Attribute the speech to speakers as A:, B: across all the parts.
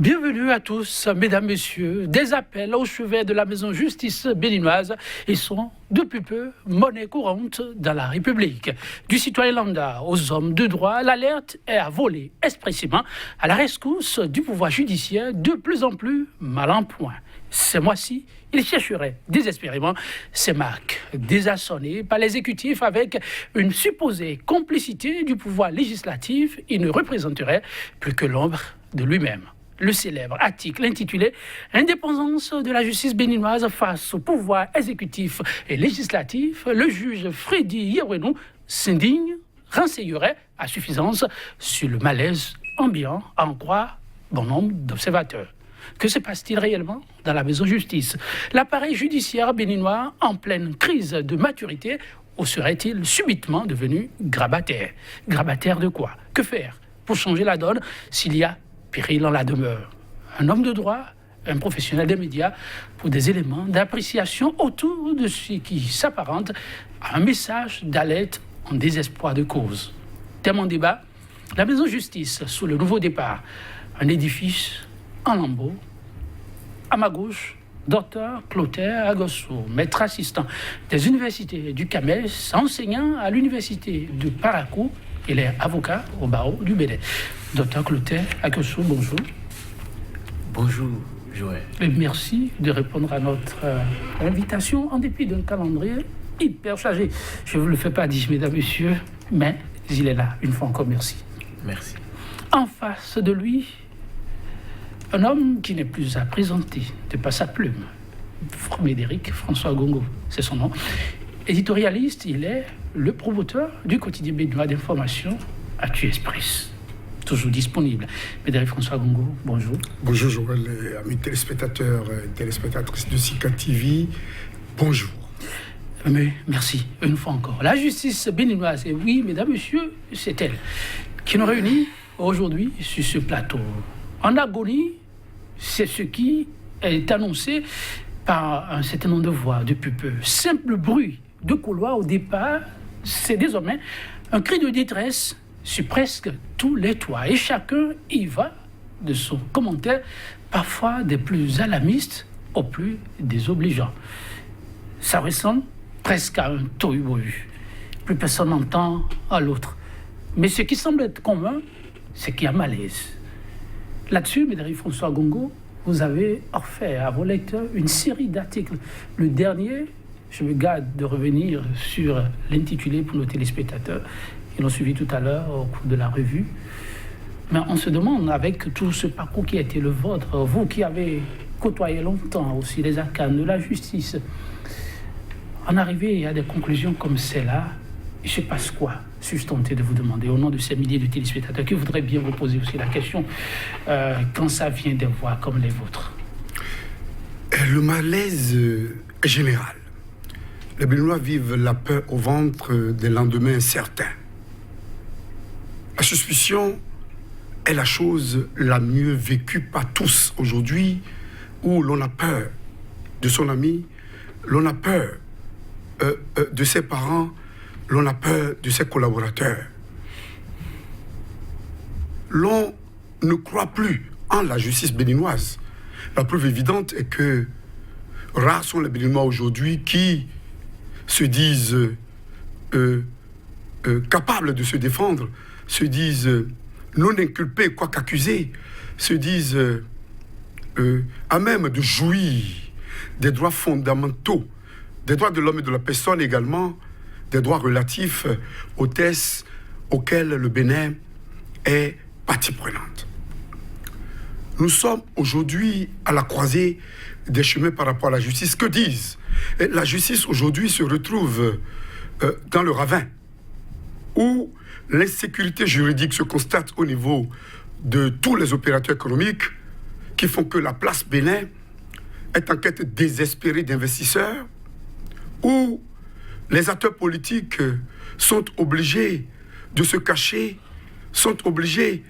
A: Bienvenue à tous, mesdames, messieurs. Des appels au chevet de la maison justice béninoise. Ils sont, depuis peu, monnaie courante dans la République. Du citoyen lambda aux hommes de droit, l'alerte est à voler expressément à la rescousse du pouvoir judiciaire de plus en plus mal en point. Ces mois-ci, il chercherait désespérément ces marques désarçonnées par l'exécutif avec une supposée complicité du pouvoir législatif. Il ne représenterait plus que l'ombre de lui-même. Le célèbre article intitulé « Indépendance de la justice béninoise face au pouvoir exécutif et législatif », le juge Freddy Yewenou s'indigne, renseignerait à suffisance sur le malaise ambiant, à en croire bon nombre d'observateurs. Que se passe-t-il réellement dans la maison justice? L'appareil judiciaire béninois en pleine crise de maturité, ou serait-il subitement devenu grabataire? Grabataire de quoi? Que faire pour changer la donne s'il y a péril en la demeure? Un homme de droit, un professionnel des médias, pour des éléments d'appréciation autour de ce qui s'apparente à un message d'alerte en désespoir de cause. Thème en débat, la maison justice sous le nouveau départ, un édifice en lambeaux. À ma gauche, Dr Clotaire Agosso, maître assistant des universités du CAMES, enseignant à l'université de Parakou, il est avocat au barreau du Bénin. Dr Clotaire Agosso, bonjour.
B: Bonjour, Joël.
A: Et merci de répondre à notre invitation en dépit d'un calendrier hyper chargé. Je ne vous le fais pas dire, mesdames, messieurs, mais il est là. Une fois encore, merci.
B: Merci.
A: En face de lui, un homme qui n'est plus à présenter de par sa plume. Frédéric François Gongo, c'est son nom. Éditorialiste, il est le promoteur du quotidien béninois d'information Actu Express. Toujours disponible. Frédéric François Gongo, bonjour.
C: Bonjour Joël, amis téléspectateurs et téléspectatrices de Sika TV, bonjour.
A: Mais merci, une fois encore. La justice béninoise, et oui, mesdames, messieurs, c'est elle qui nous réunit aujourd'hui sur ce plateau. En agonie, c'est ce qui est annoncé par un certain nombre de voix depuis peu. Simple bruit de couloir au départ, c'est désormais un cri de détresse sur presque tous les toits. Et chacun y va de son commentaire, parfois des plus alarmistes aux plus désobligeants. Ça ressemble presque à un tohu-bohu. Plus personne n'entend à l'autre. Mais ce qui semble être commun, c'est qu'il y a malaise. Là-dessus, mesdames, François Gongo, vous avez offert à vos lecteurs une série d'articles. Le dernier, je me garde de revenir sur l'intitulé pour nos téléspectateurs. Ils l'ont suivi tout à l'heure au cours de la revue. Mais on se demande, avec tout ce parcours qui a été le vôtre, vous qui avez côtoyé longtemps aussi les arcanes de la justice, en arriver à des conclusions comme celle-là, il se passe quoi? Suis-je tenté de vous demander, au nom de ces milliers de téléspectateurs, qui voudraient bien vous poser aussi la question quand ça vient des voix comme les vôtres?
C: Le malaise est général. Les Béninois vivent la peur au ventre des lendemains incertains. La suspicion est la chose la mieux vécue par tous aujourd'hui, où l'on a peur de son ami, l'on a peur de ses parents, l'on a peur de ses collaborateurs. L'on ne croit plus en la justice béninoise. La preuve évidente est que rares sont les Béninois aujourd'hui qui se disent capables de se défendre, se disent non inculpés, quoique accusés, se disent à même de jouir des droits fondamentaux, des droits de l'homme et de la personne également, des droits relatifs aux tests auxquels le Bénin est partie prenante. Nous sommes aujourd'hui à la croisée des chemins par rapport à la justice. Que disent? La justice aujourd'hui se retrouve dans le ravin, où l'insécurité juridique se constate au niveau de tous les opérateurs économiques qui font que la place Bénin est en quête désespérée d'investisseurs, où les acteurs politiques sont obligés de se cacher, sont obligés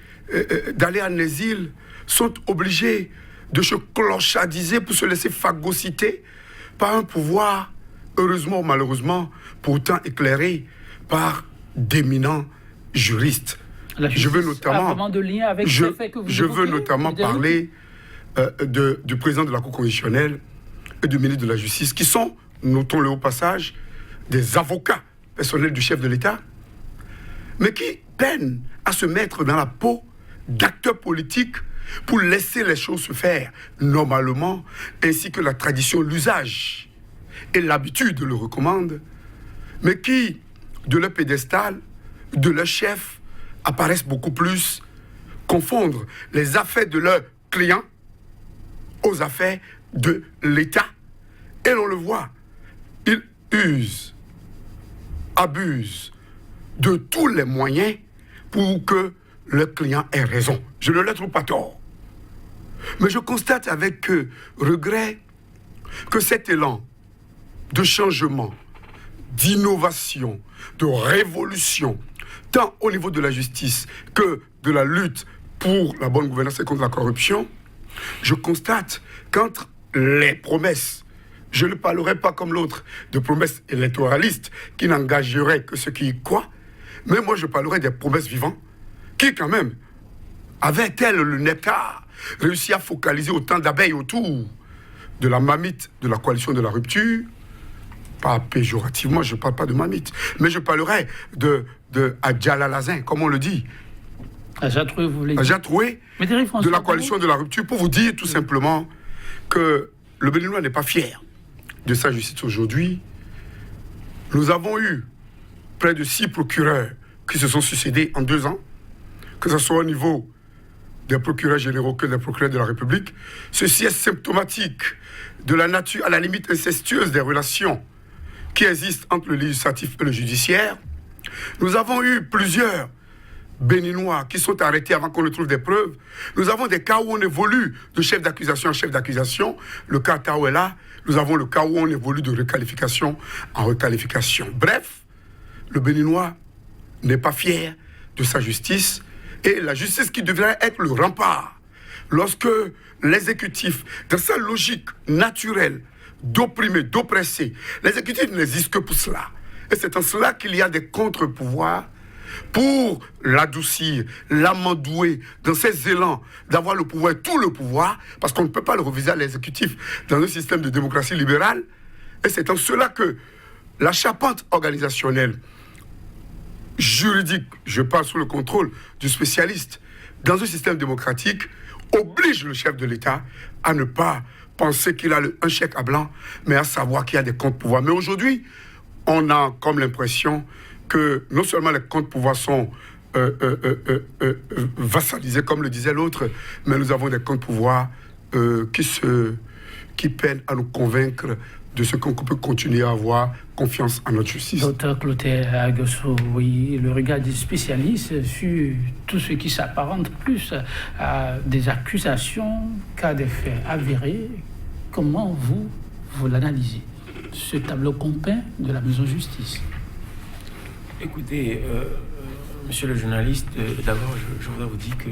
C: d'aller en exil, sont obligés de se clochadiser pour se laisser phagocyter par un pouvoir, heureusement ou malheureusement, pourtant éclairé par d'éminents juristes.
A: Je veux notamment, de lien avec
C: je veux notamment parler du président de la Cour constitutionnelle et du ministre de la Justice, qui sont, notons-le au passage, des avocats personnels du chef de l'État, mais qui peinent à se mettre dans la peau d'acteurs politiques pour laisser les choses se faire normalement, ainsi que la tradition, l'usage et l'habitude le recommandent, mais qui, de leur pédestal, de leur chef, apparaissent beaucoup plus confondre les affaires de leurs clients aux affaires de l'État. Et l'on le voit, ils usent, abusent de tous les moyens pour que le client ait raison. Je ne le trouve pas tort. Mais je constate avec regret que cet élan de changement, d'innovation, de révolution, tant au niveau de la justice que de la lutte pour la bonne gouvernance et contre la corruption, je constate qu'entre les promesses, je ne parlerai pas comme l'autre de promesses électoralistes qui n'engageraient que ceux qui y croient, mais moi je parlerai des promesses vivantes qui quand même, avaient-elles le nectar, réussi à focaliser autant d'abeilles autour de la marmite de la coalition de la rupture, pas péjorativement, je ne parle pas de marmite, mais je parlerai de Adjalalazin, comme on le dit.
A: Ajatroué, vous voulez dire.
C: Ajatroué, de la coalition de la rupture, pour vous dire tout simplement que le Béninois n'est pas fier de sa justice aujourd'hui. Nous avons eu près de 6 procureurs qui se sont succédés en 2 ans, que ce soit au niveau des procureurs généraux que des procureurs de la République. Ceci est symptomatique de la nature, à la limite incestueuse des relations qui existent entre le législatif et le judiciaire. Nous avons eu plusieurs Béninois qui sont arrêtés avant qu'on ne trouve des preuves. Nous avons des cas où on évolue de chef d'accusation en chef d'accusation. Le cas Tao est là. Nous avons le cas où on évolue de requalification en requalification. Bref, le Béninois n'est pas fier de sa justice. Et la justice qui devrait être le rempart lorsque l'exécutif, dans sa logique naturelle d'opprimer, d'oppresser, l'exécutif n'existe que pour cela. Et c'est en cela qu'il y a des contre-pouvoirs pour l'adoucir, l'amadouer dans ses élans d'avoir le pouvoir, tout le pouvoir, parce qu'on ne peut pas le reviser à l'exécutif dans un système de démocratie libérale. Et c'est en cela que la charpente organisationnelle juridique, je parle sous le contrôle du spécialiste, dans un système démocratique, oblige le chef de l'État à ne pas penser qu'il a un chèque à blanc, mais à savoir qu'il y a des contre-pouvoirs. Mais aujourd'hui, on a comme l'impression que non seulement les contre-pouvoirs sont vassalisés, comme le disait l'autre, mais nous avons des contre-pouvoirs qui peinent à nous convaincre de ce qu'on peut continuer à avoir confiance en notre justice.
A: Docteur Clotaire Aguesso, oui, le regard des spécialistes sur tout ce qui s'apparente plus à des accusations qu'à des faits avérés. Comment vous l'analysez, ce tableau complet de la maison justice?
B: Écoutez, monsieur le journaliste, d'abord, je voudrais vous dire que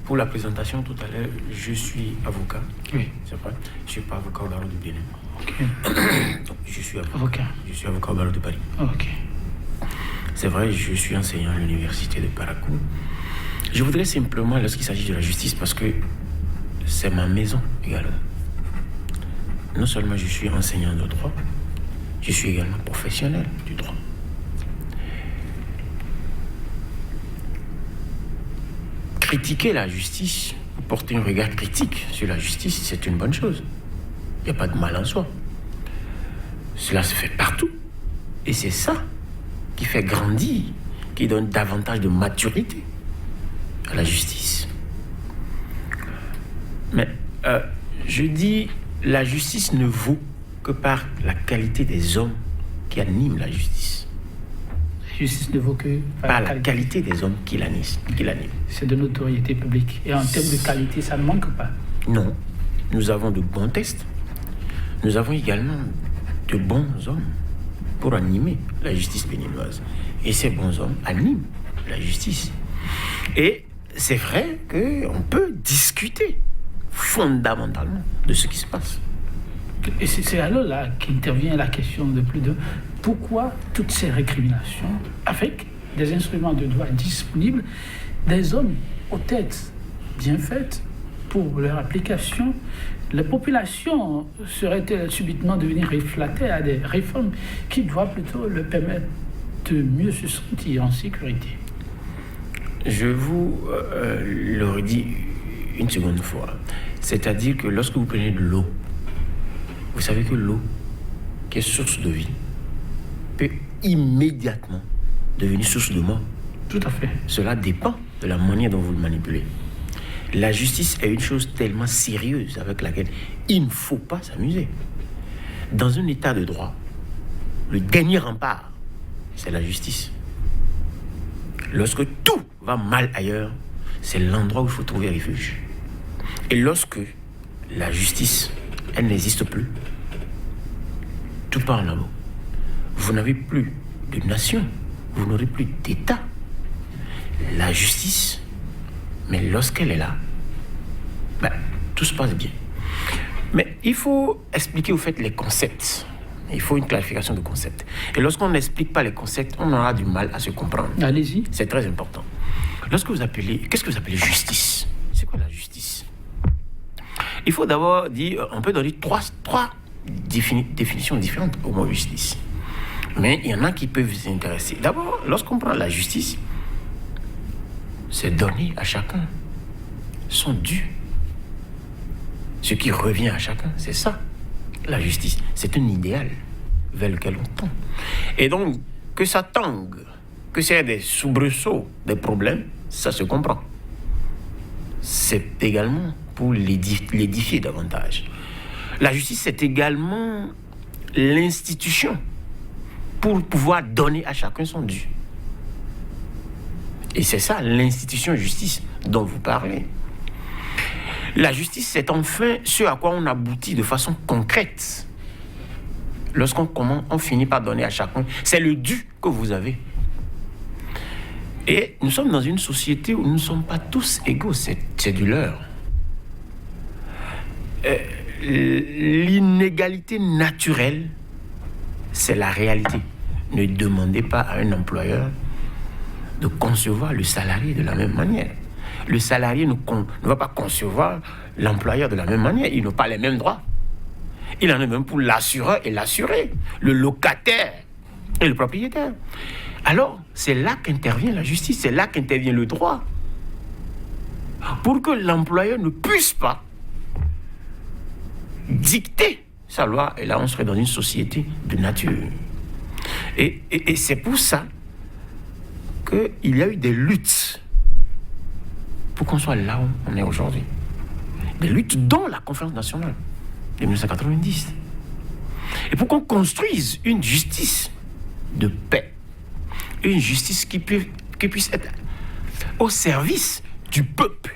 B: pour la présentation tout à l'heure, je suis avocat.
A: Oui.
B: C'est vrai. Je ne suis pas avocat au barreau du Bénin.
A: Ok.
B: Donc, je suis avocat. Je suis avocat au barreau de Paris.
A: Ok.
B: C'est vrai, je suis enseignant à l'université de Parakou. Je voudrais simplement, lorsqu'il s'agit de la justice, parce que c'est ma maison également. Non seulement je suis enseignant de droit, je suis également professionnel du droit. Critiquer la justice, porter un regard critique sur la justice, c'est une bonne chose. Il n'y a pas de mal en soi. Cela se fait partout. Et c'est ça qui fait grandir, qui donne davantage de maturité à la justice. Mais je dis, la justice ne vaut que par la qualité des hommes qui animent la justice.
A: La justice ne vaut que
B: par la qualité des hommes qui l'animent.
A: C'est de notoriété publique. Et en termes de qualité, ça ne manque pas.
B: Non. Nous avons de bons tests. Nous avons également de bons hommes pour animer la justice béninoise. Et ces bons hommes animent la justice. Et c'est vrai qu'on peut discuter fondamentalement de ce qui se passe.
A: Et c'est alors là qu'intervient la question de plus de pourquoi toutes ces récriminations, avec des instruments de droit disponibles, des hommes aux têtes bien faites, pour leur application, la population serait-elle subitement devenue réfractaire à des réformes qui doivent plutôt leur permettre de mieux se sentir en sécurité?
B: Je vous le redis une seconde fois. C'est-à-dire que lorsque vous prenez de l'eau, vous savez que l'eau, qui est source de vie, peut immédiatement devenir source de mort.
A: Tout à fait.
B: Cela dépend de la manière dont vous le manipulez. La justice est une chose tellement sérieuse avec laquelle il ne faut pas s'amuser. Dans un état de droit, le dernier rempart, c'est la justice. Lorsque tout va mal ailleurs, c'est l'endroit où il faut trouver refuge. Et lorsque la justice, elle n'existe plus, tout part en amour. Vous n'avez plus de nation, vous n'aurez plus d'État. La justice, mais lorsqu'elle est là, tout se passe bien. Mais il faut expliquer au fait les concepts. Il faut une clarification de concepts. Et lorsqu'on n'explique pas les concepts, on aura du mal à se comprendre.
A: Allez-y.
B: C'est très important. Qu'est-ce que vous appelez justice? C'est quoi la justice? Il faut d'abord dire, on peut donner trois définitions différentes au mot justice. Mais il y en a qui peuvent vous intéresser. D'abord, lorsqu'on prend la justice, c'est donner à chacun son dû. Ce qui revient à chacun, c'est ça, la justice. C'est un idéal vers lequel on tend. Et donc, que ça tangue, que c'est des soubresauts, des problèmes, ça se comprend. C'est également pour l'édifier davantage. La justice, c'est également l'institution pour pouvoir donner à chacun son dû. Et c'est ça, l'institution justice dont vous parlez. La justice, c'est enfin ce à quoi on aboutit de façon concrète. On finit par donner à chacun, c'est le dû que vous avez. Et nous sommes dans une société où nous ne sommes pas tous égaux, c'est du leurre. L'inégalité naturelle, c'est la réalité. Ne demandez pas à un employeur de concevoir le salarié de la même manière. Le salarié ne va pas concevoir l'employeur de la même manière. Ils n'ont pas les mêmes droits. Il en est même pour l'assureur et l'assuré, le locataire et le propriétaire. Alors, c'est là qu'intervient la justice, c'est là qu'intervient le droit. Pour que l'employeur ne puisse pas dicter sa loi. Et là, on serait dans une société de nature. Et c'est pour ça qu'il y a eu des luttes pour qu'on soit là où on est aujourd'hui. Des luttes dont la Conférence nationale de 1990. Et pour qu'on construise une justice de paix, une justice qui puisse être au service du peuple,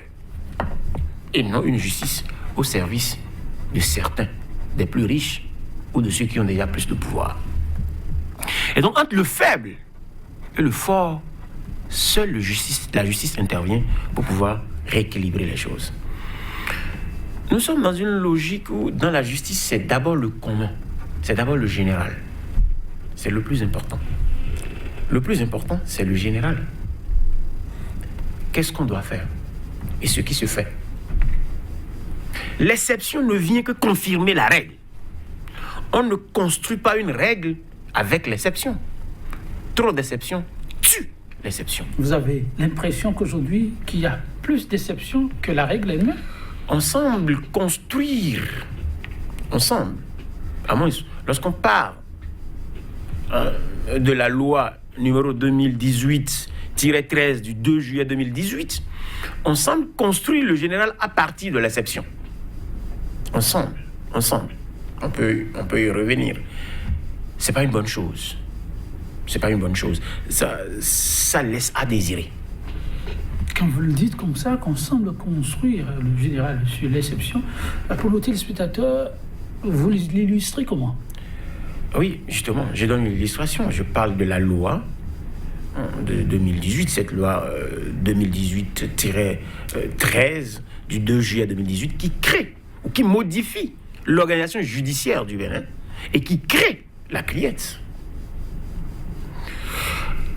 B: et non une justice au service de certains, des plus riches ou de ceux qui ont déjà plus de pouvoir. Et donc, entre le faible et le fort, seule la justice intervient pour pouvoir rééquilibrer les choses. Nous sommes dans une logique où, dans la justice, c'est d'abord le commun, c'est d'abord le général. C'est le plus important. Le plus important, c'est le général. Qu'est-ce qu'on doit faire? Et ce qui se fait. L'exception ne vient que confirmer la règle. On ne construit pas une règle avec l'exception. Trop d'exceptions tue l'exception.
A: Vous avez l'impression qu'aujourd'hui, qu'il y a plus d'exceptions que la règle elle-même?
B: On semble construire, à moins, lorsqu'on parle de la loi numéro 2018-13 du 2 juillet 2018, on semble construire le général à partir de l'exception. On peut y revenir. C'est pas une bonne chose. Ça laisse à désirer.
A: Quand vous le dites comme ça, qu'on semble construire le général sur l'exception, pour nos téléspectateurs, vous l'illustrez comment?
B: Oui, justement, je donne une illustration. Je parle de la loi de 2018, cette loi 2018-13 du 2 juillet 2018 qui crée ou qui modifie l'organisation judiciaire du Bénin et qui crée la criette.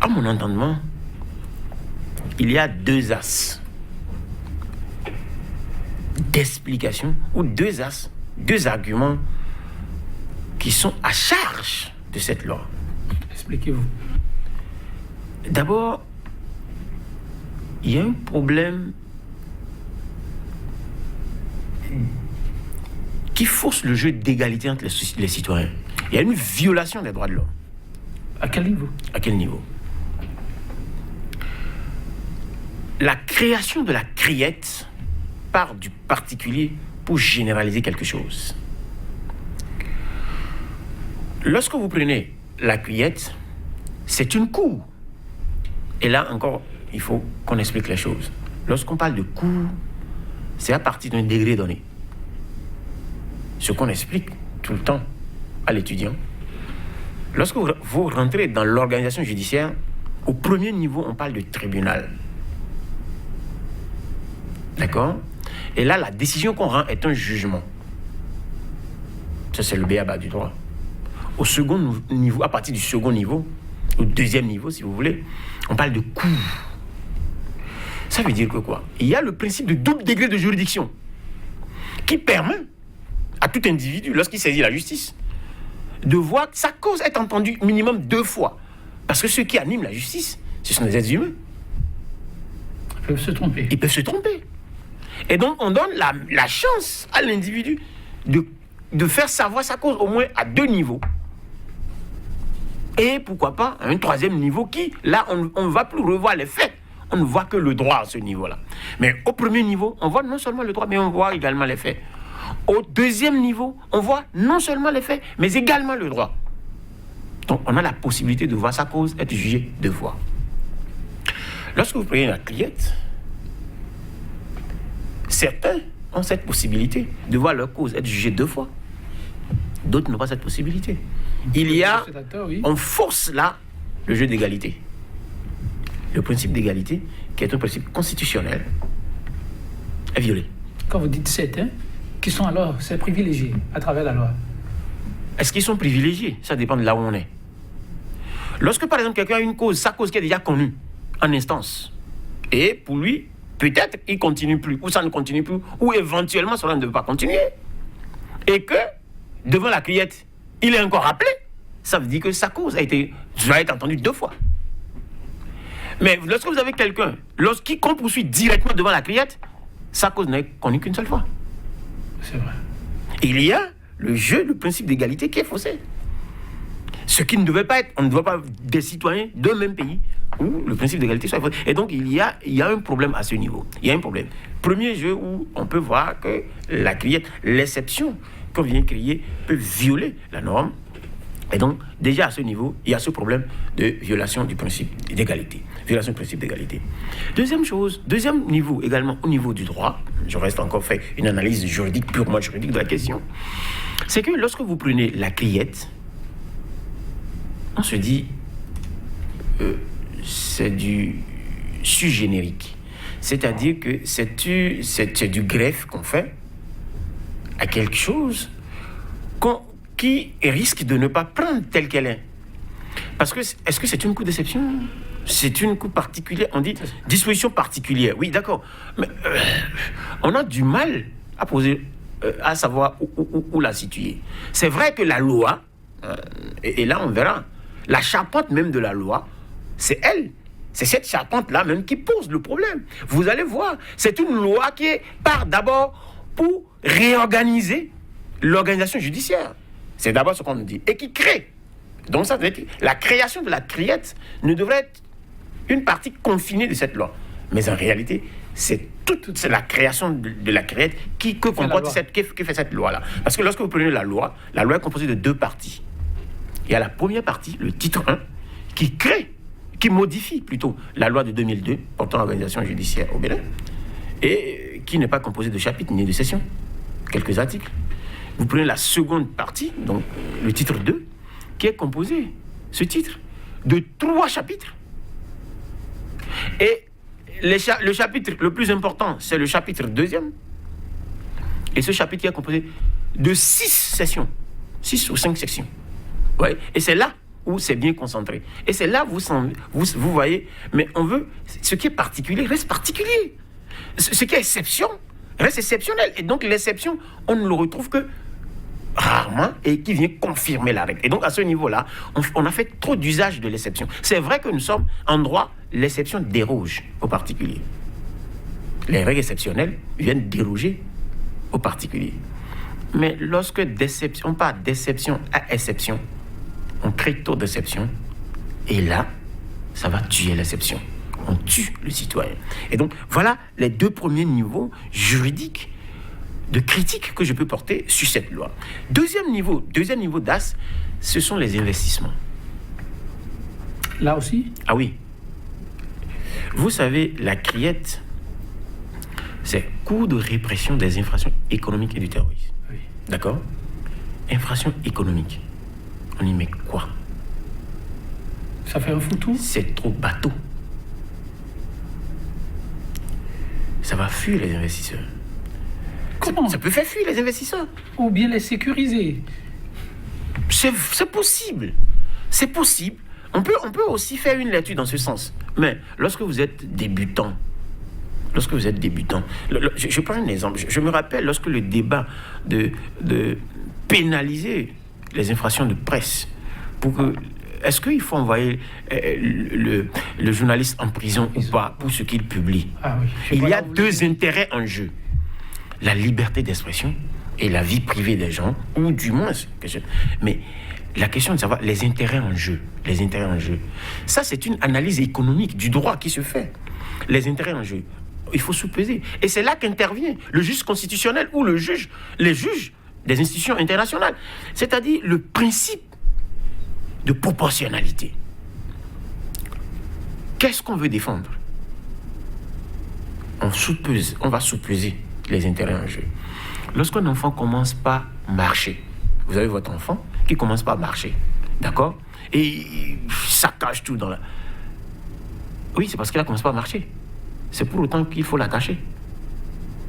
B: À mon entendement, il y a deux axes d'explications ou deux axes, deux arguments qui sont à charge de cette loi.
A: Expliquez-vous.
B: D'abord, il y a un problème qui force le jeu d'égalité entre les citoyens. Il y a une violation des droits de l'homme.
A: À quel niveau?
B: À quel niveau? La création de la criette part du particulier pour généraliser quelque chose. Lorsque vous prenez la criette, c'est une cour. Et là encore, il faut qu'on explique les choses. Lorsqu'on parle de cour, c'est à partir d'un degré donné. Ce qu'on explique tout le temps à l'étudiant. Lorsque vous rentrez dans l'organisation judiciaire, au premier niveau, on parle de tribunal. D'accord? Et là, la décision qu'on rend est un jugement. Ça, c'est le b.a.-ba du droit. Au second niveau, à partir du second niveau, au deuxième niveau, si vous voulez, on parle de cour. Ça veut dire que quoi? Il y a le principe de double degré de juridiction qui permet à tout individu, lorsqu'il saisit la justice, de voir sa cause être entendue minimum 2 fois. Parce que ceux qui animent la justice, ce sont des êtres humains.
A: Ils peuvent se tromper.
B: Ils peuvent se tromper. Et donc, on donne la chance à l'individu de faire savoir sa cause au moins à 2 niveaux. Et pourquoi pas un 3e niveau qui, là, on ne va plus revoir les faits. On ne voit que le droit à ce niveau-là. Mais au premier niveau, on voit non seulement le droit, mais on voit également les faits. Au 2e niveau, on voit non seulement les faits, mais également le droit. Donc, on a la possibilité de voir sa cause être jugée 2 fois. Lorsque vous prenez la criette, certains ont cette possibilité de voir leur cause être jugée 2 fois. D'autres n'ont pas cette possibilité. Il y a, on force là le jeu d'égalité. Le principe d'égalité, qui est un principe constitutionnel, est violé.
A: Quand vous dites certains, qui sont alors ces privilégiés à travers la loi?
B: Est-ce qu'ils sont privilégiés? Ça dépend de là où on est. Lorsque, par exemple, quelqu'un a une cause, sa cause qui est déjà connue en instance, et pour lui, peut-être il ne continue plus, ou ça ne continue plus, ou éventuellement cela ne devait pas continuer, et que, devant la criette, il est encore appelé, ça veut dire que sa cause va être entendue 2 fois. Mais lorsque vous avez quelqu'un, qu'on poursuit directement devant la criette, sa cause n'est connue qu'une seule fois.
A: C'est vrai.
B: Il y a le principe d'égalité qui est faussé. Ce qui ne devait pas être, on ne doit pas des citoyens d'un même pays où le principe d'égalité soit faussé. Et donc il y a un problème à ce niveau. Il y a un problème. Premier jeu où on peut voir que la criette, l'exception qu'on vient créer peut violer la norme. Et donc, déjà à ce niveau, il y a ce problème de violation du principe d'égalité. Violation du principe d'égalité. Deuxième niveau, également au niveau du droit, je reste encore fait une analyse juridique, purement juridique de la question, c'est que lorsque vous prenez la criette, on se dit, c'est du sugénérique. C'est-à-dire que c'est du greffe qu'on fait à quelque chose qui risque de ne pas prendre telle qu'elle est. Parce que, est-ce que c'est une cour d'exception? C'est une cour particulière? On dit disposition particulière. Oui, d'accord. Mais on a du mal à poser, à savoir où la situer. C'est vrai que la loi, et là on verra, la charpente même de la loi, c'est elle. C'est cette charpente-là même qui pose le problème. Vous allez voir, c'est une loi qui part d'abord pour réorganiser l'organisation judiciaire. C'est d'abord ce qu'on nous dit. Et qui crée. Donc ça veut dire que la création de la criette ne devrait être une partie confinée de cette loi. Mais en réalité, c'est la création de la criette qui fait cette loi-là. Parce que lorsque vous prenez la loi est composée de 2 parties. Il y a la première partie, le titre 1, qui modifie plutôt la loi de 2002 portant l'organisation judiciaire au Bénin, et qui n'est pas composée de chapitres ni de sessions. Quelques articles. Vous prenez la seconde partie, donc le titre 2, qui est composé, ce titre, de 3 chapitres. Et le chapitre le plus important, c'est le chapitre 2e. Et ce chapitre qui est composé de 6 sessions, 6 ou 5 sections. Ouais. Et c'est là où c'est bien concentré. Et c'est là où vous voyez, mais on veut, ce qui est particulier reste particulier. Ce qui est exception reste exceptionnel. Et donc l'exception, on ne le retrouve que rarement et qui vient confirmer la règle. Et donc à ce niveau-là, on a fait trop d'usage de l'exception. C'est vrai que nous sommes en droit, l'exception déroge aux particuliers. Les règles exceptionnelles viennent déroger aux particuliers. Mais lorsque on part d'exception à exception, on crée trop d'exceptions, et là, ça va tuer l'exception. On tue le citoyen. Et donc, voilà les deux premiers niveaux juridiques de critique que je peux porter sur cette loi. Deuxième niveau d'AS, ce sont les investissements.
A: Là aussi?
B: Ah oui. Vous savez, la CRIET, c'est coût de répression des infractions économiques et du terrorisme.
A: Oui.
B: D'accord? Infraction économique. On y met quoi?
A: Ça fait un foutou?
B: C'est trop bateau. Ça va fuir les investisseurs.
A: Comment?
B: Ça peut faire fuir les investisseurs.
A: Ou bien les sécuriser?
B: C'est possible. C'est possible. On peut aussi faire une lecture dans ce sens. Mais lorsque vous êtes débutant, je prends un exemple. Je me rappelle lorsque le débat de pénaliser les infractions de presse pour que... Est-ce qu'il faut envoyer le journaliste en prison ou pas pour ce qu'il publie?
A: Ah oui.
B: Il y a deux intérêts en jeu. La liberté d'expression et la vie privée des gens, ou du moins... Mais la question de savoir les intérêts en jeu. Ça, c'est une analyse économique du droit qui se fait. Les intérêts en jeu. Il faut sous-peser. Et c'est là qu'intervient le juge constitutionnel ou les juges des institutions internationales. C'est-à-dire le principe de proportionnalité. Qu'est-ce qu'on veut défendre? On va sous-peser les intérêts en jeu. Lorsqu'un enfant commence par marcher, vous avez votre enfant qui commence par marcher, d'accord? Et il saccage tout dans la... Oui, c'est parce qu'il a commencé par marcher. C'est pour autant qu'il faut l'attacher.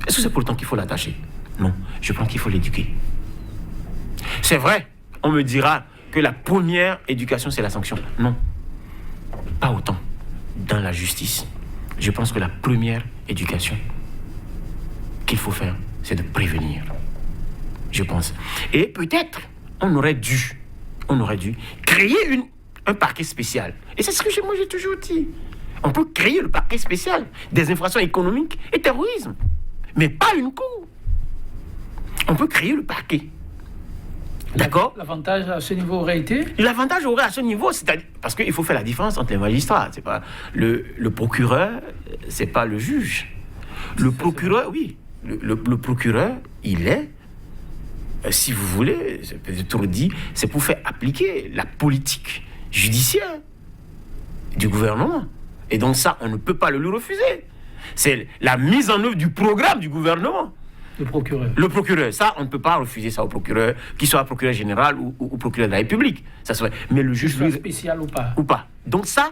B: Est-ce que c'est pour autant qu'il faut l'attacher? Non, je pense qu'il faut l'éduquer. C'est vrai, on me dira que la première éducation, c'est la sanction. Non, pas autant. Dans la justice, je pense que la première éducation qu'il faut faire, c'est de prévenir. Je pense. Et peut-être, on aurait dû créer un parquet spécial. Et c'est ce que moi j'ai toujours dit. On peut créer le parquet spécial des infractions économiques et terrorisme. Mais pas une cour. On peut créer le parquet. D'accord?
A: L'avantage à ce niveau aurait été?
B: L'avantage aurait à ce niveau, c'est-à-dire... Parce qu'il faut faire la différence entre les magistrats. C'est pas le procureur, c'est pas le juge. Le procureur, oui. Le procureur, il est... si vous voulez, c'est peut-être trop dit, c'est pour faire appliquer la politique judiciaire du gouvernement. Et donc ça, on ne peut pas le lui refuser. C'est la mise en œuvre du programme du gouvernement. Le procureur, ça, on ne peut pas refuser ça au procureur, qu'il soit procureur général ou procureur de la République. Ça serait... Mais le juge...
A: spécial
B: ou pas. Donc ça,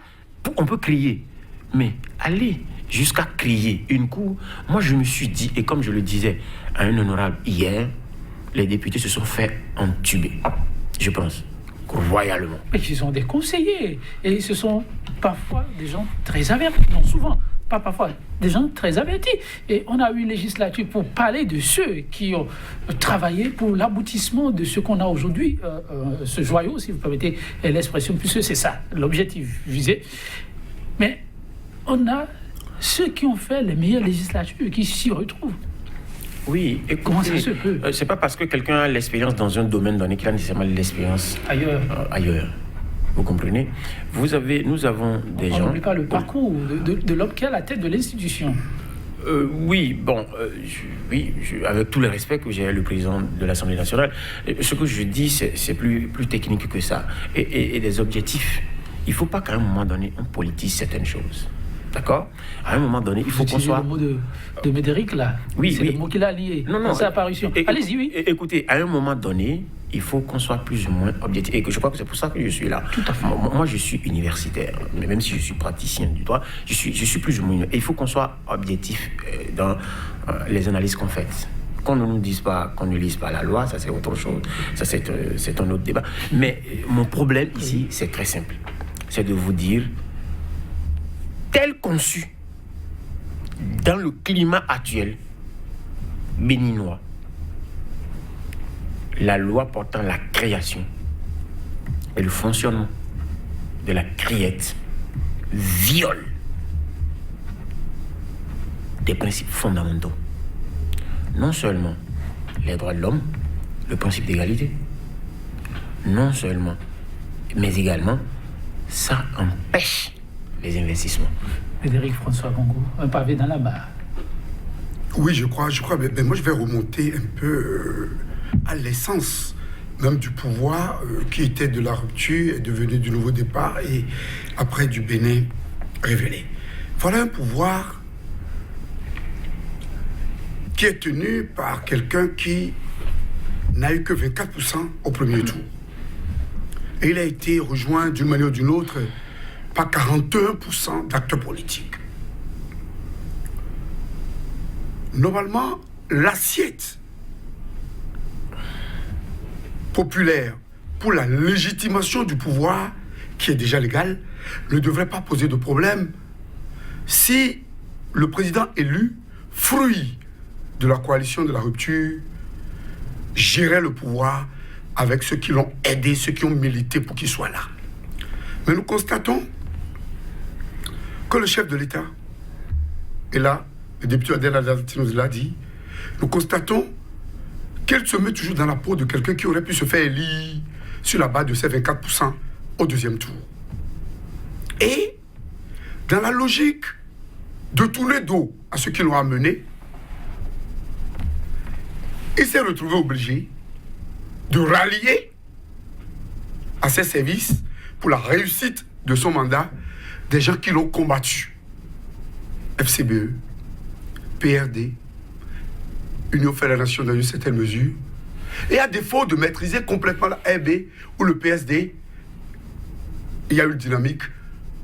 B: on peut crier. Mais aller jusqu'à crier une cour, moi je me suis dit, et comme je le disais à un honorable hier, les députés se sont fait entuber, je pense, royalement.
A: Mais ils sont des conseillers, et ce sont parfois des gens très avertis, non souvent, pas parfois, des gens très avertis. Et on a eu une législature pour parler de ceux qui ont travaillé pour l'aboutissement de ce qu'on a aujourd'hui, ce joyau, si vous permettez l'expression, puisque c'est ça, l'objectif visé. Mais on a ceux qui ont fait les meilleures législatures, qui s'y retrouvent.
B: Oui, écoutez,
A: comment ça se peut?
B: C'est pas parce que quelqu'un a l'expérience dans un domaine donné qu'il a nécessairement l'expérience ailleurs. Vous comprenez? Nous avons des gens...
A: On n'oublie pas le parcours de l'homme qui est à la tête de l'institution.
B: Oui, bon, avec tout le respect que j'ai le président de l'Assemblée nationale, ce que je dis, c'est plus technique que ça. Et des objectifs. Il ne faut pas qu'à un moment donné, on politise certaines choses. D'accord? À un moment donné, il faut qu'on soit...
A: le mot de Médéric, là.
B: Oui,
A: c'est le mot qu'il a lié dans sa apparition. Allez-y, oui.
B: Écoutez, à un moment donné, il faut qu'on soit plus ou moins objectif. Et que je crois que c'est pour ça que je suis là.
A: Tout à fait.
B: Moi, je suis universitaire. Mais même si je suis praticien du droit, je suis plus ou moins... Et il faut qu'on soit objectif dans les analyses qu'on fait. Qu'on ne nous dise pas, qu'on ne lise pas la loi, ça c'est autre chose. Ça c'est un autre débat. Mais mon problème ici, c'est très simple. C'est de vous dire... tel conçu, dans le climat actuel, béninois, la loi portant la création et le fonctionnement de la criette viole des principes fondamentaux. Non seulement les droits de l'homme, le principe d'égalité, non seulement, mais également, ça empêche les investissements.
A: Frédéric François Congo, un pavé dans la barre.
C: Oui, je crois. Mais moi, je vais remonter un peu à l'essence même du pouvoir qui était de la rupture et devenu du nouveau départ et après du Bénin révélé. Voilà un pouvoir qui est tenu par quelqu'un qui n'a eu que 24% au premier tour. Et il a été rejoint d'une manière ou d'une autre par 41% d'acteurs politiques. Normalement, l'assiette populaire pour la légitimation du pouvoir, qui est déjà légal, ne devrait pas poser de problème si le président élu, fruit de la coalition de la rupture, gérait le pouvoir avec ceux qui l'ont aidé, ceux qui ont milité pour qu'il soit là. Mais nous constatons que le chef de l'État est là, le député Adel Adati nous l'a dit, nous constatons qu'elle se met toujours dans la peau de quelqu'un qui aurait pu se faire élire sur la base de ces 24% au deuxième tour. Et dans la logique de tourner dos à ceux qui l'ont amené, il s'est retrouvé obligé de rallier à ses services pour la réussite de son mandat des gens qui l'ont combattu. FCBE, PRD, Union fait la nation dans une certaine mesure. Et à défaut de maîtriser complètement la RB ou le PSD, il y a eu une dynamique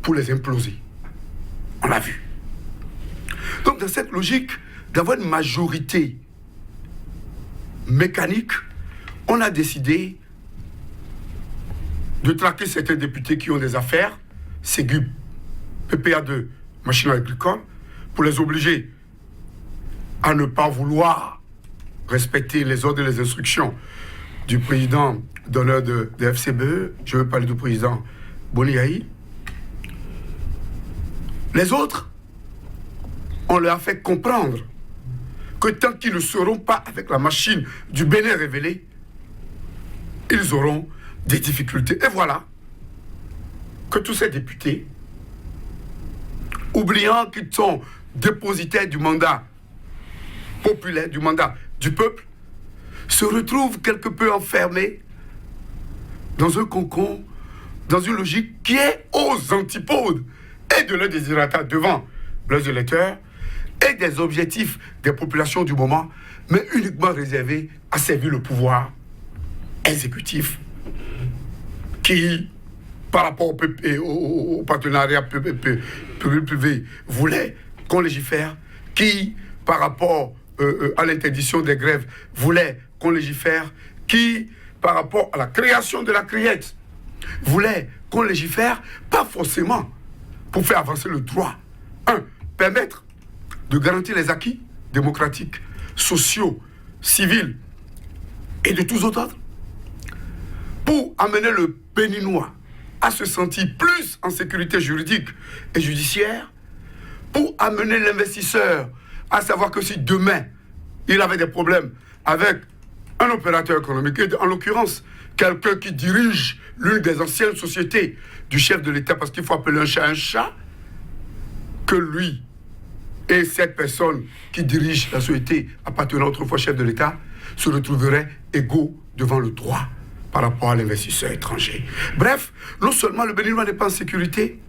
C: pour les imploser. On l'a vu. Donc dans cette logique d'avoir une majorité mécanique, on a décidé de traquer certains députés qui ont des affaires, Ségub, PPA2, machine agricole, pour les obliger à ne pas vouloir respecter les ordres et les instructions du président d'honneur de FCBE. Je veux parler du président Boniaï. Les autres, on leur a fait comprendre que tant qu'ils ne seront pas avec la machine du Bénin révélé, ils auront des difficultés. Et voilà que tous ces députés, oubliant qu'ils sont dépositaires du mandat populaire, du mandat du peuple, se retrouvent quelque peu enfermés dans un cocon, dans une logique qui est aux antipodes et de leurs désirata devant leurs électeurs et des objectifs des populations du moment, mais uniquement réservés à servir le pouvoir exécutif qui, par rapport au partenariat public-privé, voulait qu'on légifère, qui, par rapport à l'interdiction des grèves, voulait qu'on légifère, qui, par rapport à la création de la criette, voulait qu'on légifère, pas forcément pour faire avancer le droit. Permettre de garantir les acquis démocratiques, sociaux, civils et de tous autres ordres, pour amener le Béninois à se sentir plus en sécurité juridique et judiciaire, pour amener l'investisseur à savoir que si demain il avait des problèmes avec un opérateur économique, et en l'occurrence quelqu'un qui dirige l'une des anciennes sociétés du chef de l'État, parce qu'il faut appeler un chat, que lui et cette personne qui dirige la société appartenant autrefois chef de l'État se retrouveraient égaux devant le droit par rapport à l'investisseur étranger. Bref, non seulement le Béninois n'est pas en sécurité,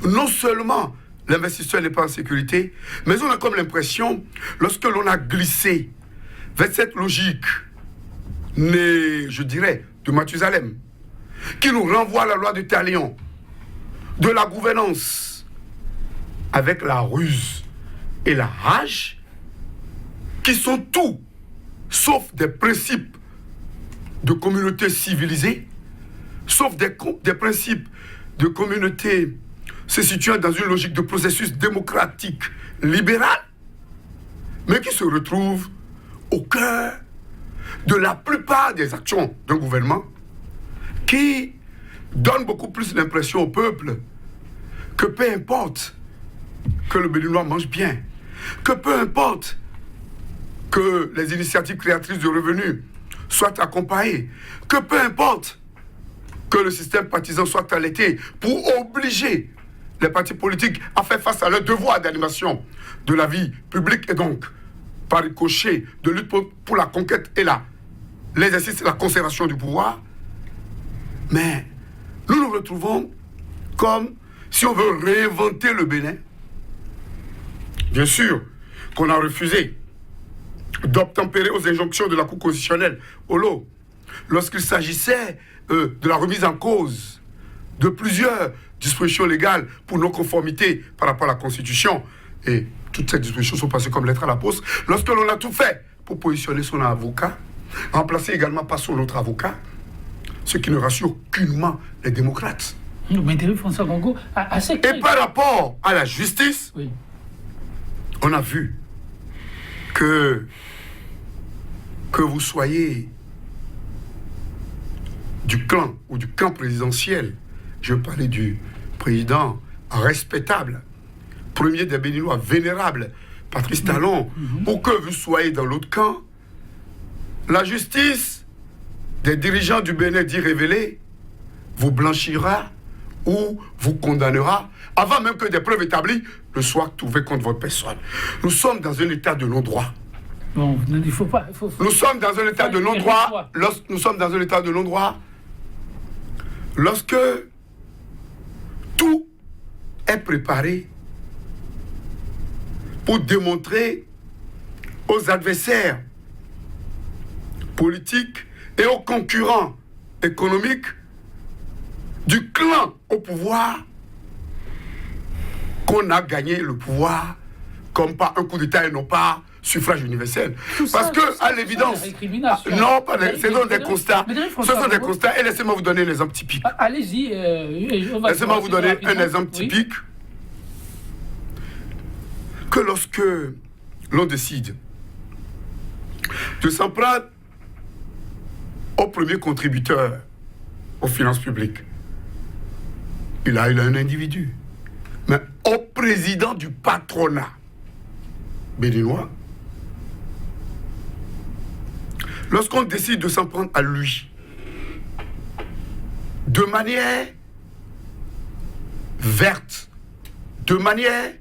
C: non seulement l'investisseur n'est pas en sécurité, mais on a comme l'impression, lorsque l'on a glissé vers cette logique née, je dirais, de Mathusalem, qui nous renvoie à la loi de Talion, de la gouvernance, avec la ruse et la rage, qui sont tout, sauf des principes de communauté civilisée, sauf des principes de communauté se situant dans une logique de processus démocratique libéral, mais qui se retrouvent au cœur de la plupart des actions d'un gouvernement qui donne beaucoup plus l'impression au peuple que peu importe que le Béninois mange bien, que peu importe que les initiatives créatrices de revenus soient accompagnées, que peu importe que le système partisan soit allaité pour obliger les partis politiques à faire face à leur devoir d'animation de la vie publique et donc, par ricochet, de lutte pour la conquête et l'exercice et la conservation du pouvoir. Mais nous nous retrouvons comme si on veut réinventer le Bénin. Bien sûr qu'on a refusé d'obtempérer aux injonctions de la Cour constitutionnelle, Olo, lorsqu'il s'agissait de la remise en cause de plusieurs dispositions légales pour non-conformité par rapport à la Constitution. Et toutes ces dispositions sont passées comme lettre à la poste. Lorsque l'on a tout fait pour positionner son avocat, remplacé également par son autre avocat, ce qui ne rassure aucunement les démocrates.
A: Mais François Gongo,
C: et par rapport à la justice,
A: oui,
C: on a vu que vous soyez du clan ou du camp présidentiel, je parlais du président respectable, premier des Béninois, vénérable, Patrice Talon, ou que vous soyez dans l'autre camp, la justice des dirigeants du Bénin dit révélé vous blanchira ou vous condamnera avant même que des preuves établies ne soient trouvées contre votre personne. Nous sommes dans un état de non-droit.
A: Bon, il faut pas...
C: Nous sommes dans un état de non-droit. Nous sommes dans un état de non-droit lorsque tout est préparé pour démontrer aux adversaires politiques et aux concurrents économiques du clan au pouvoir qu'on a gagné le pouvoir comme par un coup d'État et non pas suffrage universel. Parce que, à l'évidence, non, ce sont des constats. Ce sont des constats. Et laissez-moi vous donner un exemple typique.
A: Allez-y.
C: Laissez-moi vous donner un exemple typique. Que lorsque l'on décide de s'en prendre au premier contributeur aux finances publiques, il a un individu. Mais au président du patronat béninois, lorsqu'on décide de s'en prendre à lui, de manière verte, de manière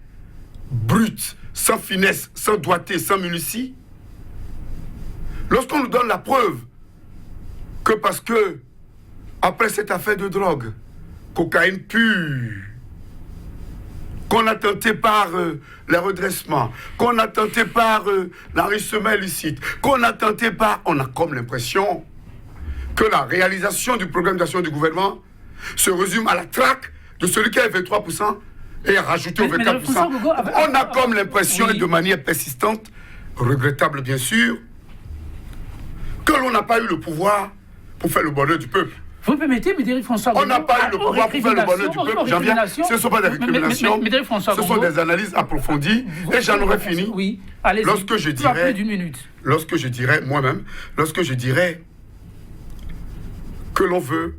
C: brute, sans finesse, sans doigté, sans minutie, lorsqu'on nous donne la preuve que parce que, après cette affaire de drogue, cocaïne pure, qu'on a tenté par les redressements, qu'on a tenté par l'enrichissement illicite, qu'on a tenté par... On a comme l'impression que la réalisation du programme d'action du gouvernement se résume à la traque de celui qui a 23% et rajouté au 24%. On a comme l'impression, et de manière persistante, regrettable bien sûr, que l'on n'a pas eu le pouvoir pour faire le bonheur du peuple.
A: Vous permettez, Médéric François Gongo,
C: on n'a pas eu le pouvoir pour faire le bonheur du peuple. J'en viens. Ce ne sont pas des récriminations, ce sont des analyses approfondies. Et j'en aurais fini.
A: Oui, allez-y.
C: Lorsque je dirais, moi-même, lorsque je dirais que l'on veut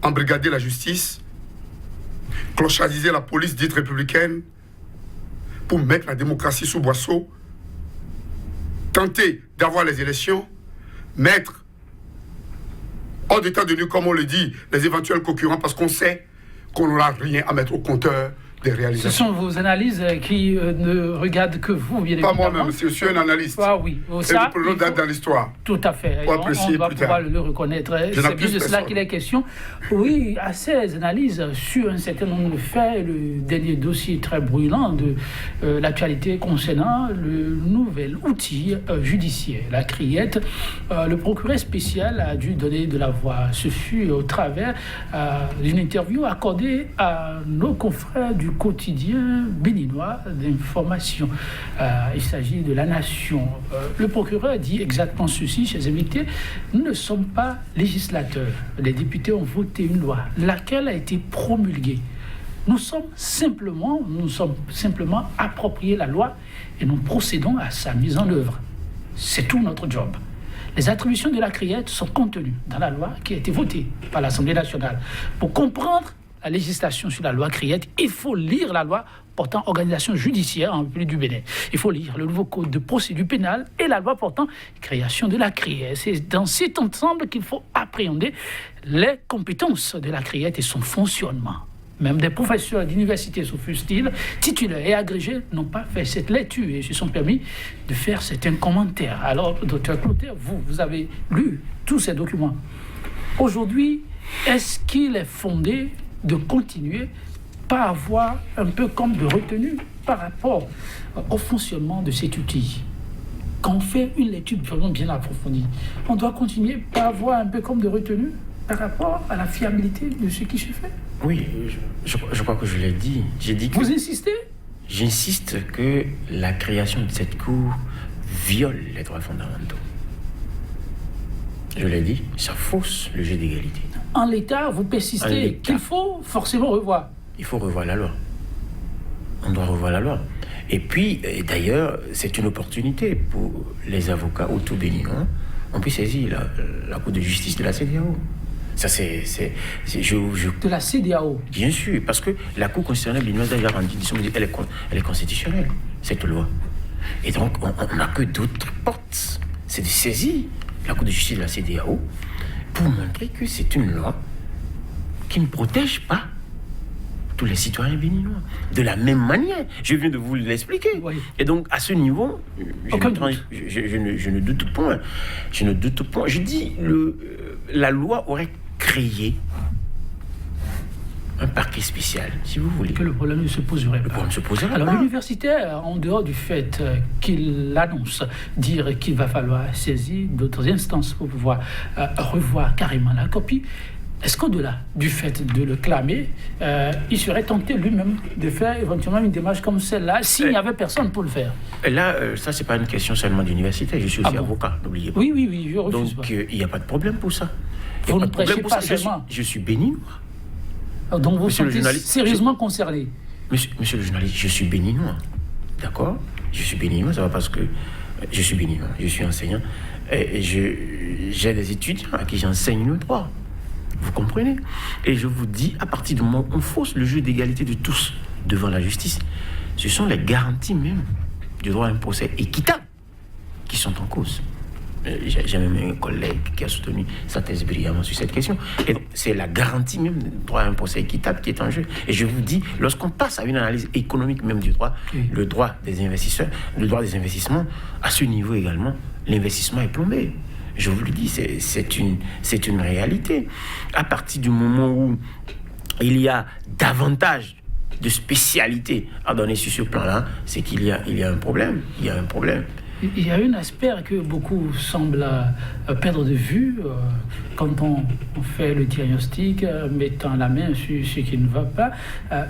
C: embrigader la justice, clochardiser la police dite républicaine, pour mettre la démocratie sous boisseau, tenter d'avoir les élections, mettre hors d'état de nuit, comme on le dit, les éventuels concurrents, parce qu'on sait qu'on n'aura rien à mettre au compteur des réalisations.
A: Ce sont vos analyses qui ne regardent que vous, bien évidemment.
C: Pas moi-même, je suis un analyste.
A: Ah oui,
C: ça, et nous date dans l'histoire.
A: Tout à fait.
C: Pour apprécier
A: on va
C: plus
A: pouvoir
C: tard.
A: le reconnaître. C'est bien de cela qu'il est question. Oui, à ces analyses sur un certain nombre de faits, le dernier dossier très brûlant de l'actualité concernant le nouvel outil judiciaire, la criette, le procureur spécial a dû donner de la voix. Ce fut au travers d'une interview accordée à nos confrères du quotidien béninois d'information. Il s'agit de La Nation. Le procureur dit exactement ceci, chers invités: nous ne sommes pas législateurs. Les députés ont voté une loi, laquelle a été promulguée. Nous sommes simplement appropriés la loi et nous procédons à sa mise en œuvre. C'est tout notre job. Les attributions de la CRIET sont contenues dans la loi qui a été votée par l'Assemblée nationale. Pour comprendre la législation sur la loi CRIET, il faut lire la loi portant organisation judiciaire en République du Bénin. Il faut lire le nouveau code de procédure pénale et la loi portant création de la CRIET. C'est dans cet ensemble qu'il faut appréhender les compétences de la CRIET et son fonctionnement. Même des professeurs d'université, sous fustiles, titulaires et agrégés, n'ont pas fait cette lecture et se sont permis de faire certains commentaires. Alors, docteur Clotaire, vous avez lu tous ces documents. Aujourd'hui, est-ce qu'il est fondé de continuer par avoir un peu comme de retenue par rapport au fonctionnement de cet outil? Quand on fait une lecture vraiment bien approfondie, on doit continuer par avoir un peu comme de retenue par rapport à la fiabilité de ce qui se fait?
B: Oui, je crois que je l'ai dit. J'ai dit que...
A: Vous insistez?
B: J'insiste que la création de cette cour viole les droits fondamentaux. Je l'ai dit, ça fausse le jeu d'égalité.
A: En l'état, vous persistez qu'il faut forcément revoir.
B: Il faut revoir la loi. On doit revoir la loi. Et puis, d'ailleurs, c'est une opportunité pour les avocats auto-béninois. On peut saisir la Cour de justice de la CEDEAO. Ça,
A: De la CEDEAO.
B: Bien sûr, parce que la Cour constitutionnelle béninoise a déjà rendu, elle est constitutionnelle, cette loi. Et donc, on n'a que d'autres portes. C'est de saisir la Cour de justice de la CEDEAO pour montrer que c'est une loi qui ne protège pas tous les citoyens béninois. De la même manière, je viens de vous l'expliquer.
A: Oui.
B: Et donc, à ce niveau, je ne doute point. Je ne doute point. Je dis, la loi aurait créé un parquet spécial, si vous voulez.
A: Que le problème ne se poserait pas.
B: Le problème se poserait
A: Alors,
B: pas.
A: l'universitaire, en dehors du fait qu'il annonce, dire qu'il va falloir saisir d'autres instances pour pouvoir revoir carrément la copie, est-ce qu'au-delà du fait de le clamer, il serait tenté lui-même de faire éventuellement une démarche comme celle-là, s'il n'y avait personne pour le faire?
B: Et là, ça, c'est pas une question seulement d'université. Je suis aussi avocat, n'oubliez pas.
A: Oui, je refuse pas.
B: Donc, il n'y a pas de problème pour ça.
A: Vous ne prêchez pas seulement.
B: Je suis béninois.
A: Donc, vous
B: Monsieur
A: sentez sérieusement concerné?
B: Monsieur le journaliste, je suis béninois. D'accord? Je suis béninois, ça va parce que je suis béninois, je suis enseignant. Et j'ai des étudiants à qui j'enseigne le droit. Vous comprenez? Et je vous dis, à partir du moment où on fausse le jeu d'égalité de tous devant la justice, ce sont les garanties même du droit à un procès équitable qui sont en cause. J'ai même un collègue qui a soutenu sa thèse brillamment sur cette question. Et donc, c'est la garantie même du droit à un procès équitable qui est en jeu. Et je vous dis, lorsqu'on passe à une analyse économique même du droit, le droit des investisseurs, le droit des investissements, à ce niveau également, l'investissement est plombé. Je vous le dis, c'est une réalité. À partir du moment où il y a davantage de spécialités à donner sur ce plan-là, c'est qu'il y a un problème. Il y a un problème.
A: Il y a un aspect que beaucoup semblent perdre de vue quand on fait le diagnostic, mettant la main sur ce qui ne va pas.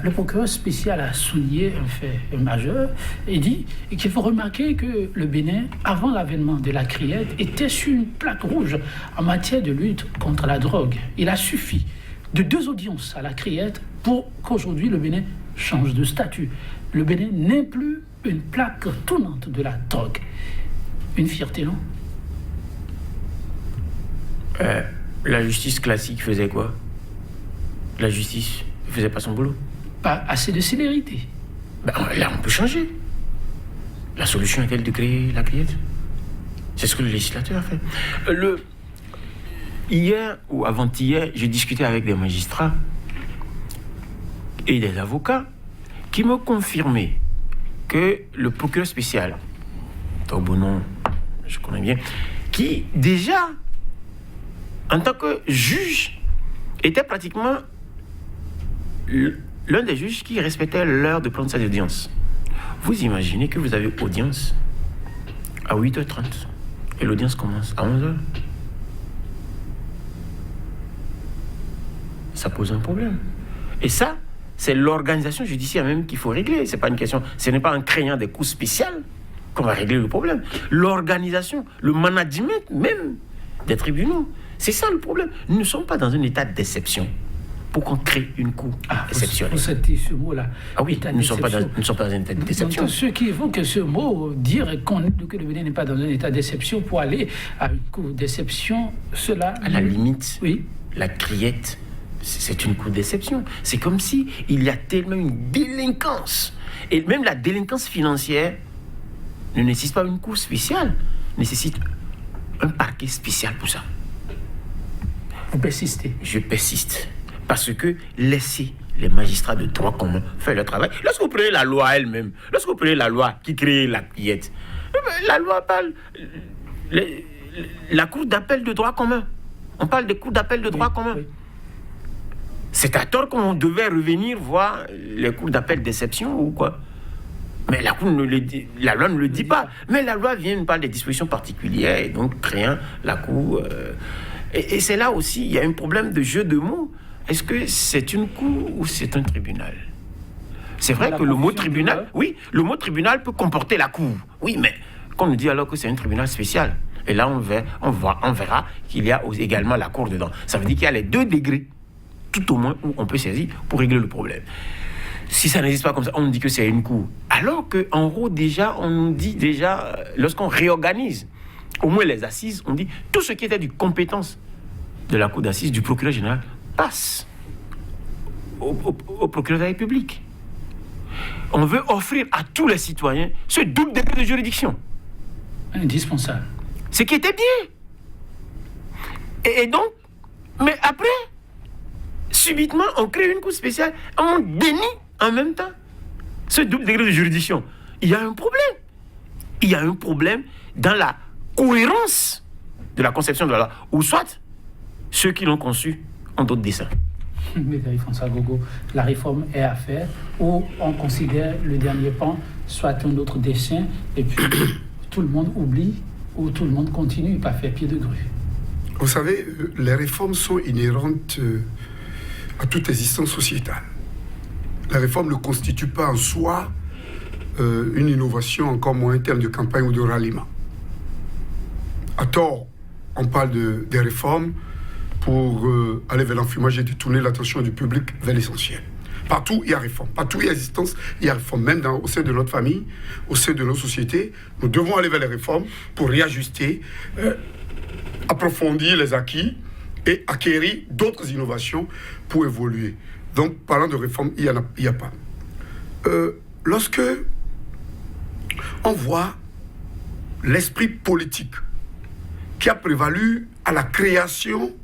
A: Le procureur spécial a souligné un fait majeur et dit qu'il faut remarquer que le Bénin, avant l'avènement de la CRIET, était sur une plaque rouge en matière de lutte contre la drogue. Il a suffi de 2 audiences à la CRIET pour qu'aujourd'hui le Bénin change de statut. Le Bénin n'est plus une plaque tournante de la drogue. Une fierté, non?
B: La justice classique faisait quoi? La justice ne faisait pas son boulot?
A: Pas assez de célérité.
B: Là, on peut changer. La solution est-elle de créer la CRIET? C'est ce que le législateur a fait. Hier ou avant-hier, j'ai discuté avec des magistrats et des avocats qui me confirmaient que le procureur spécial, Torbonon, je connais bien, qui déjà, en tant que juge, était pratiquement l'un des juges qui respectait l'heure de prendre sa audience. Vous imaginez que vous avez audience à 8h30 et l'audience commence à 11h. Ça pose un problème. Et ça, c'est l'organisation judiciaire même qu'il faut régler. C'est pas une question, ce n'est pas en créant des cours spéciaux qu'on va régler le problème. L'organisation, le management même des tribunaux, c'est ça le problème. Nous ne sommes pas dans un état d'exception. pour qu'on crée une cour exceptionnelle.
A: Vous citez ce mot-là.
B: Ah oui,
A: état
B: nous ne sommes pas
A: d'exception.
B: dans un état de déception.
A: Donc, ceux qui évoquent ce mot, dire que le Bénin n'est pas dans un état d'exception pour aller à une cour d'exception, cela...
B: À la limite,
A: oui.
B: la criette, c'est une cour d'exception. C'est comme si il y a tellement une délinquance. Et même la délinquance financière ne nécessite pas une cour spéciale, nécessite un parquet spécial pour ça.
A: Vous persistez.
B: Je persiste. Parce que laissez les magistrats de droit commun faire leur travail. Lorsque vous prenez la loi elle-même, lorsque vous prenez la loi qui crée la criette, la loi parle... La cour d'appel de droit commun. On parle des cours d'appel de droit commun.
A: Oui.
B: C'est à tort qu'on devait revenir voir les cours d'appel d'exception ou quoi. Mais la loi ne le dit pas. Mais la loi vient nous parler des dispositions particulières et donc créant la cour. Et c'est là aussi, il y a un problème de jeu de mots. Est-ce que c'est une cour ou c'est un tribunal? C'est vrai que le mot tribunal, oui, le mot tribunal peut comporter la cour. Oui, mais qu'on nous dit alors que c'est un tribunal spécial. Et là, on verra qu'il y a également la cour dedans. Ça veut dire qu'il y a les 2 degrés, tout au moins, où on peut saisir pour régler le problème. Si ça n'existe pas comme ça, on nous dit que c'est une cour. Alors qu'en gros, déjà, on nous dit déjà, lorsqu'on réorganise, au moins les assises, on dit tout ce qui était du compétence de la cour d'assises, du procureur général, passe au procureur de la République. On veut offrir à tous les citoyens ce double degré de juridiction.
A: Indispensable.
B: Ce qui était bien. Et donc, mais après, subitement, on crée une cour spéciale, on dénie en même temps ce double degré de juridiction. Il y a un problème. Il y a un problème dans la cohérence de la conception de la loi. Ou soit, ceux qui l'ont conçue ont d'autres desseins.
A: Mais François Gogo, la réforme est à faire, ou on considère le dernier pan soit un autre dessin, et puis tout le monde oublie, ou tout le monde continue, pas faire pied de grue.
C: Vous savez, les réformes sont inhérentes à toute existence sociétale. La réforme ne constitue pas en soi une innovation, encore moins en termes de campagne ou de ralliement. À tort, on parle des réformes pour aller vers l'enfumage et détourner l'attention du public vers l'essentiel. Partout, il y a réforme. Partout, il y a existence, il y a réforme. Même au sein de notre famille, au sein de nos sociétés, nous devons aller vers les réformes pour réajuster, approfondir les acquis et acquérir d'autres innovations pour évoluer. Donc, parlant de réforme, il n'y a pas. Lorsque on voit l'esprit politique qui a prévalu à la création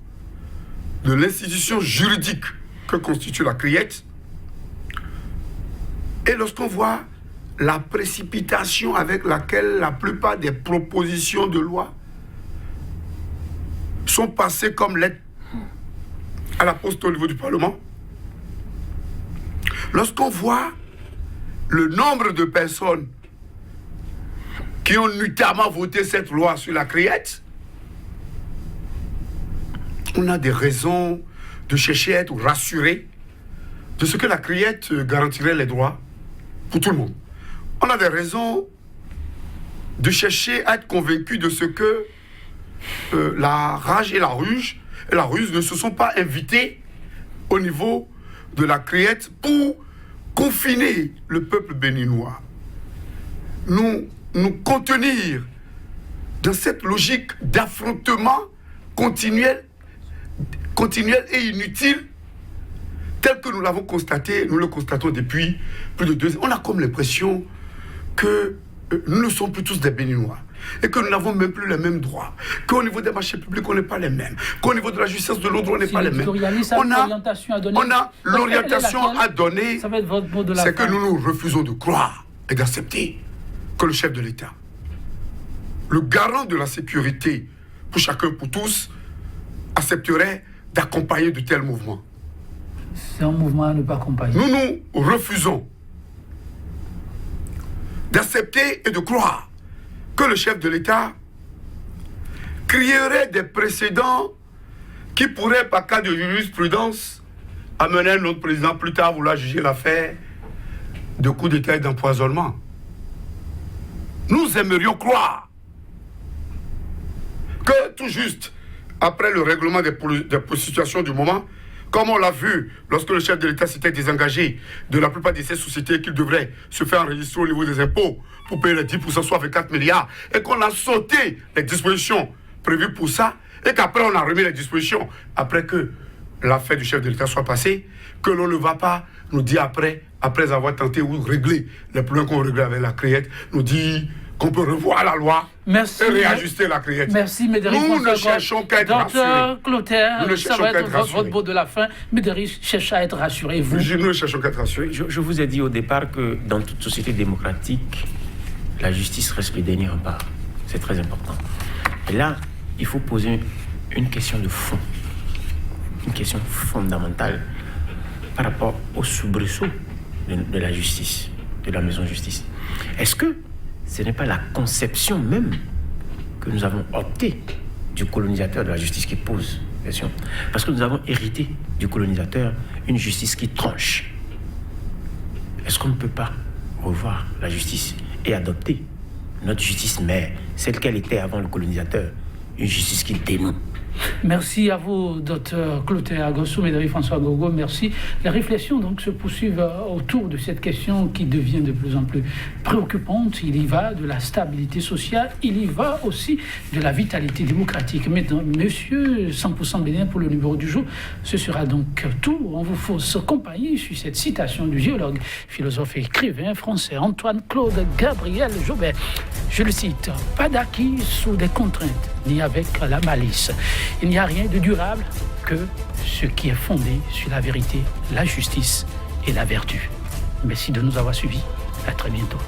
C: de l'institution juridique que constitue la criette, et lorsqu'on voit la précipitation avec laquelle la plupart des propositions de loi sont passées comme lettres à la poste au niveau du Parlement, lorsqu'on voit le nombre de personnes qui ont notamment voté cette loi sur la criette, on a des raisons de chercher à être rassurés de ce que la criette garantirait les droits pour tout le monde. On a des raisons de chercher à être convaincus de ce que la rage et la ruse ne se sont pas invités au niveau de la criette pour confiner le peuple béninois, nous contenir dans cette logique d'affrontement continuel et inutile, tel que nous l'avons constaté, nous le constatons depuis plus de 2 ans. On a comme l'impression que nous ne sommes plus tous des Béninois et que nous n'avons même plus les mêmes droits, qu'au niveau des marchés publics, on n'est pas les mêmes, qu'au niveau de la justice de l'ordre, on n'est pas les mêmes. On a l'orientation à donner, c'est que nous nous refusons de croire et d'accepter que le chef de l'État, le garant de la sécurité pour chacun, pour tous, accepterait d'accompagner de tels mouvements.
A: C'est un mouvement à ne pas accompagner.
C: Nous nous refusons d'accepter et de croire que le chef de l'État créerait des précédents qui pourraient, par cas de jurisprudence, amener notre président plus tard à vouloir juger l'affaire de coup d'État et d'empoisonnement. Nous aimerions croire que tout juste après le règlement des situations du moment, Comme on l'a vu lorsque le chef de l'État s'était désengagé de la plupart de ces sociétés qu'il devrait se faire enregistrer au niveau des impôts pour payer les 10%, soit 24 milliards, et qu'on a sauté les dispositions prévues pour ça, et qu'après on a remis les dispositions, après que l'affaire du chef de l'État soit passée, que l'on ne va pas nous dire après avoir tenté ou régler les problèmes qu'on réglait avec la criette, nous dire qu'on peut revoir la loi et réajuster la criette.
A: Merci, Médéric.
C: Nous ne cherchons qu'à être rassurés.
A: Docteur Clotaire, ça va être votre mot de la fin. Médéric cherche à être rassuré. Vous.
C: Nous ne cherchons qu'à être rassurés.
B: Je vous ai dit au départ que dans toute société démocratique, la justice reste le dernier rempart. C'est très important. Et là, il faut poser une question de fond, une question fondamentale par rapport au soubresaut de la justice, de la maison justice. Est-ce que ce n'est pas la conception même que nous avons optée du colonisateur de la justice qui pose question? Parce que nous avons hérité du colonisateur une justice qui tranche. Est-ce qu'on ne peut pas revoir la justice et adopter notre justice mère, celle qu'elle était avant le colonisateur, une justice qui dénoue?
A: Merci à vous, docteur Clotaire Agossou, Médéric François Gogo, merci. Les réflexions donc se poursuivent autour de cette question qui devient de plus en plus préoccupante. Il y va de la stabilité sociale, il y va aussi de la vitalité démocratique. Maintenant, monsieur 100% Bénin pour le numéro du jour, ce sera donc tout. On vous fausse compagnie sur cette citation du géologue, philosophe et écrivain français Antoine-Claude Gabriel Jaubert. Je le cite, « Pas d'acquis sous des contraintes, ni avec la malice. Il n'y a rien de durable que ce qui est fondé sur la vérité, la justice et la vertu. » Merci de nous avoir suivis. À très bientôt.